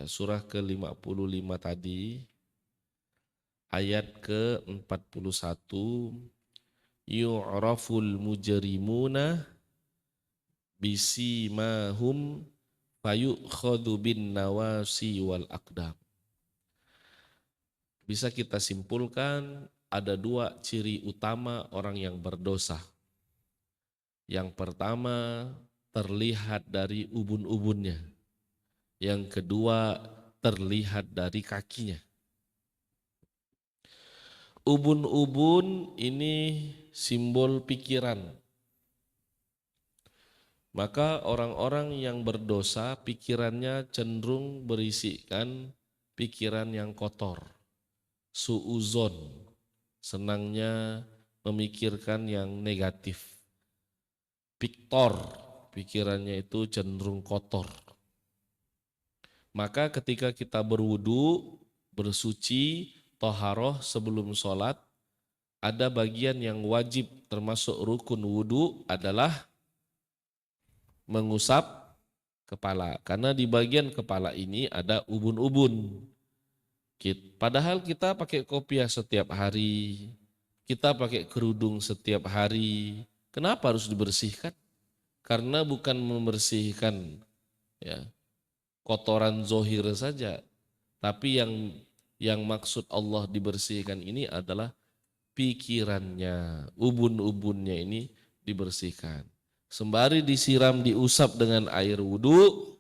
surah ke-55 tadi, ayat ke-41, yu'raful mujrimuna bisimahum fayukhadhu bin nawasi wal aqdam. Bisa kita simpulkan ada dua ciri utama orang yang berdosa. Yang pertama, terlihat dari ubun-ubunnya. Yang kedua, terlihat dari kakinya. Ubun-ubun ini simbol pikiran. Maka orang-orang yang berdosa pikirannya cenderung berisikan pikiran yang kotor. Suuzon, senangnya memikirkan yang negatif. Piktor, pikirannya itu cenderung kotor. Maka ketika kita berwudu, bersuci, toharoh sebelum sholat, ada bagian yang wajib termasuk rukun wudu adalah mengusap kepala. Karena di bagian kepala ini ada ubun-ubun. Padahal kita pakai kopiah setiap hari, kita pakai kerudung setiap hari. Kenapa harus dibersihkan? Karena bukan membersihkan ya kotoran zohir saja, tapi yang maksud Allah dibersihkan ini adalah pikirannya, ubun-ubunnya ini dibersihkan. Sembari disiram, diusap dengan air wudhu,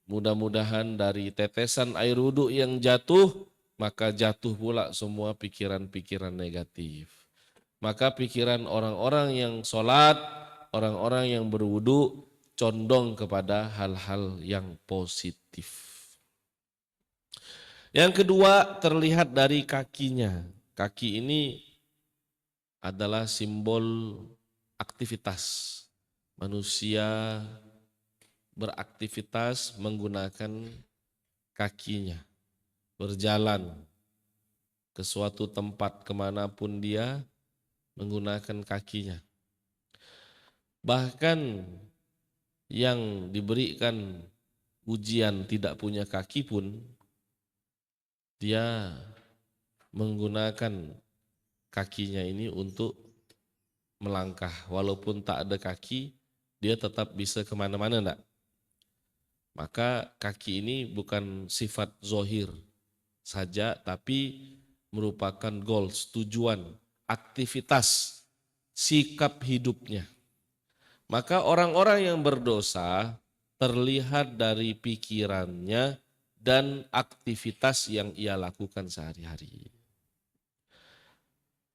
mudah-mudahan dari tetesan air wudhu yang jatuh, maka jatuh pula semua pikiran-pikiran negatif. Maka pikiran orang-orang yang sholat, orang-orang yang berwudhu, condong kepada hal-hal yang positif. Yang kedua, terlihat dari kakinya. Kaki ini adalah simbol aktivitas. Manusia beraktivitas menggunakan kakinya, berjalan ke suatu tempat kemanapun dia menggunakan kakinya. Bahkan yang diberikan ujian tidak punya kaki pun dia menggunakan kakinya ini untuk melangkah. Walaupun tak ada kaki, dia tetap bisa kemana-mana enggak? Maka kaki ini bukan sifat zohir saja, tapi merupakan goals, tujuan, aktivitas, sikap hidupnya. Maka orang-orang yang berdosa terlihat dari pikirannya dan aktivitas yang ia lakukan sehari-hari.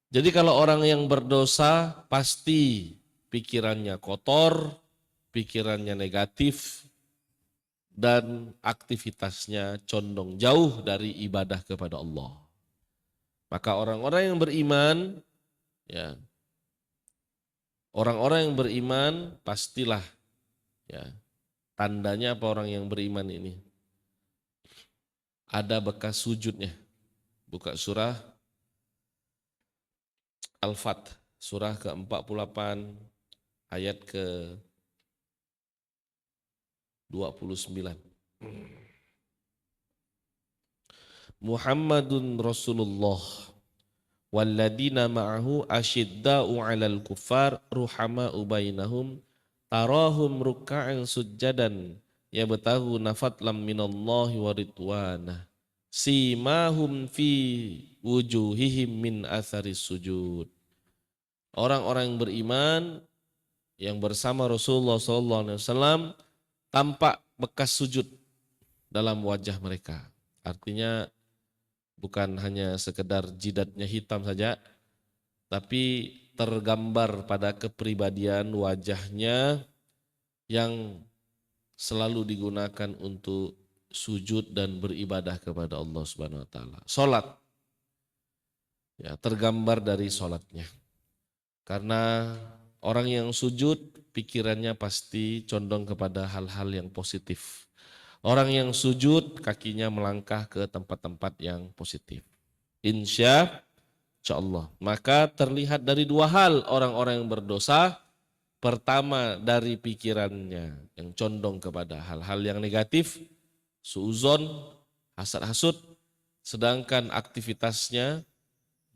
Jadi kalau orang yang berdosa pasti pikirannya kotor, pikirannya negatif, dan aktivitasnya condong jauh dari ibadah kepada Allah. Maka orang-orang yang beriman, ya, orang-orang yang beriman pastilah, ya, tandanya apa orang yang beriman ini? Ada bekas sujudnya. Buka surah Al-Fat, surah ke-48, ayat ke-29. Muhammadun Rasulullah walladina ma'ahu asyidda'u 'alal kuffar ruhama'u bainahum tarahum ruk'an sujjadan yabtaghuna fadlan minallahi wa ridwanah simahum fi wujuhihim min atharis sujud. Orang-orang yang beriman yang bersama Rasulullah SAW tampak bekas sujud dalam wajah mereka. Artinya bukan hanya sekedar jidatnya hitam saja, tapi tergambar pada kepribadian wajahnya yang selalu digunakan untuk sujud dan beribadah kepada Allah Subhanahu wa taala. Salat. Ya, tergambar dari salatnya. Karena orang yang sujud pikirannya pasti condong kepada hal-hal yang positif. Orang yang sujud kakinya melangkah ke tempat-tempat yang positif. Insya Allah. Maka terlihat dari dua hal orang-orang yang berdosa. Pertama dari pikirannya yang condong kepada hal-hal yang negatif, suuzon, hasad-hasud, sedangkan aktivitasnya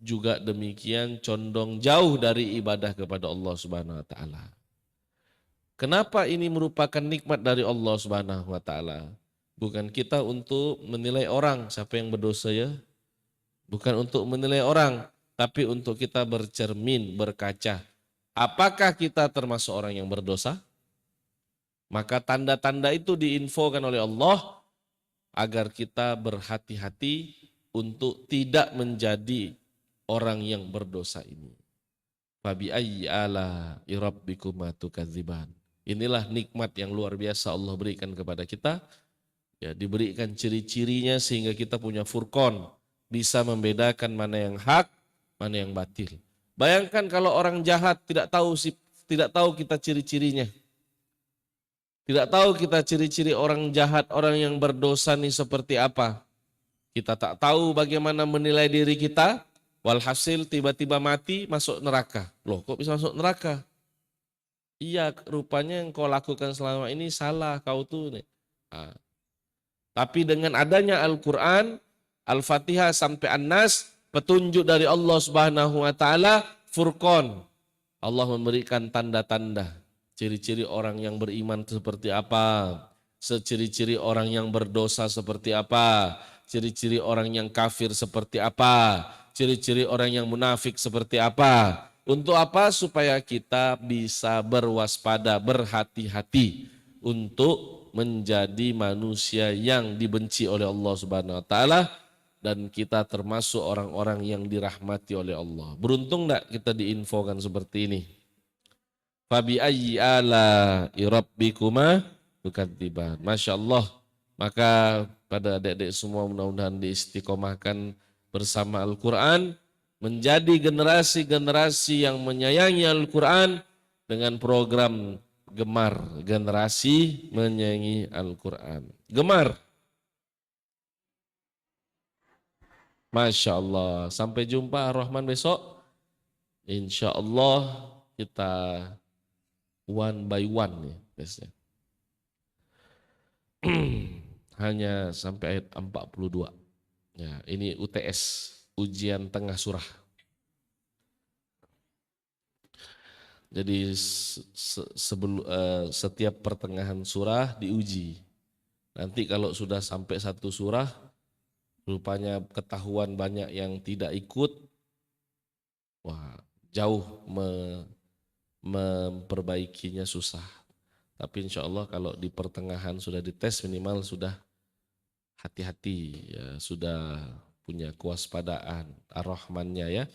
juga demikian condong jauh dari ibadah kepada Allah Subhanahu wa taala. Kenapa ini merupakan nikmat dari Allah Subhanahu wa taala? Bukan kita untuk menilai orang siapa yang berdosa ya. Bukan untuk menilai orang, tapi untuk kita bercermin, berkaca. Apakah kita termasuk orang yang berdosa? Maka tanda-tanda itu diinfokan oleh Allah agar kita berhati-hati untuk tidak menjadi orang yang berdosa ini. Fabi ayyi ala rabbikuma tukadziban. Inilah nikmat yang luar biasa Allah berikan kepada kita. Ya, diberikan ciri-cirinya sehingga kita punya furqan, bisa membedakan mana yang hak, mana yang batil. Bayangkan kalau orang jahat tidak tahu kita ciri-cirinya. Tidak tahu kita ciri-ciri orang jahat, orang yang berdosa ini seperti apa. Kita tak tahu bagaimana menilai diri kita, walhasil tiba-tiba mati masuk neraka. Loh kok bisa masuk neraka? Iya, rupanya yang kau lakukan selama ini salah, kau tuh. Nah, tapi dengan adanya Al-Quran, Al-Fatihah sampai An-Nas, petunjuk dari Allah Subhanahu wa taala, furqan. Allah memberikan tanda-tanda, ciri-ciri orang yang beriman seperti apa, ciri-ciri orang yang berdosa seperti apa, ciri-ciri orang yang kafir seperti apa, ciri-ciri orang yang munafik seperti apa. Untuk apa? Supaya kita bisa berwaspada, berhati-hati untuk menjadi manusia yang dibenci oleh Allah Subhanahu wa taala dan kita termasuk orang-orang yang dirahmati oleh Allah. Beruntung enggak kita diinfokan seperti ini? Fabi ayyi ala rabbikuma tukadziban. Masya Allah. Maka pada adik-adik semua mudah-mudahan diistiqomahkan bersama Al-Quran, menjadi generasi-generasi yang menyayangi Al-Quran dengan program Gemar, generasi menyayangi Al-Quran. Gemar. Masya Allah. Sampai jumpa Ar-Rahman besok. Insya Allah kita one by one ya. Biasanya. Hanya sampai ayat 42. Ya, ini UTS, ujian tengah surah. Jadi setiap pertengahan surah diuji. Nanti kalau sudah sampai satu surah, rupanya ketahuan banyak yang tidak ikut, wah jauh memperbaikinya susah. Tapi insya Allah kalau di pertengahan sudah dites minimal sudah hati-hati, ya, sudah punya kewaspadaan Ar-Rahmannya ya.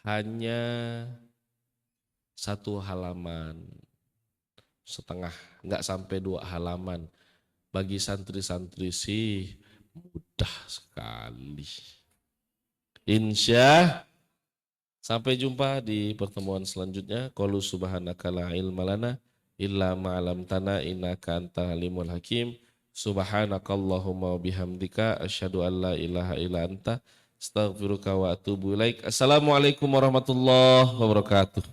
Hanya satu halaman setengah, enggak sampai 2 halaman. Bagi santri-santri sih mudah sekali. Sampai jumpa di pertemuan selanjutnya. Qalu subhanaka la ilma lana illa ma 'allamtana innaka antal alimul hakim. Subhanakallahumma wa bihamdika asyhadu an la ilaha illa anta astaghfiruka wa atubu ilaik. Assalamualaikum warahmatullahi wabarakatuh.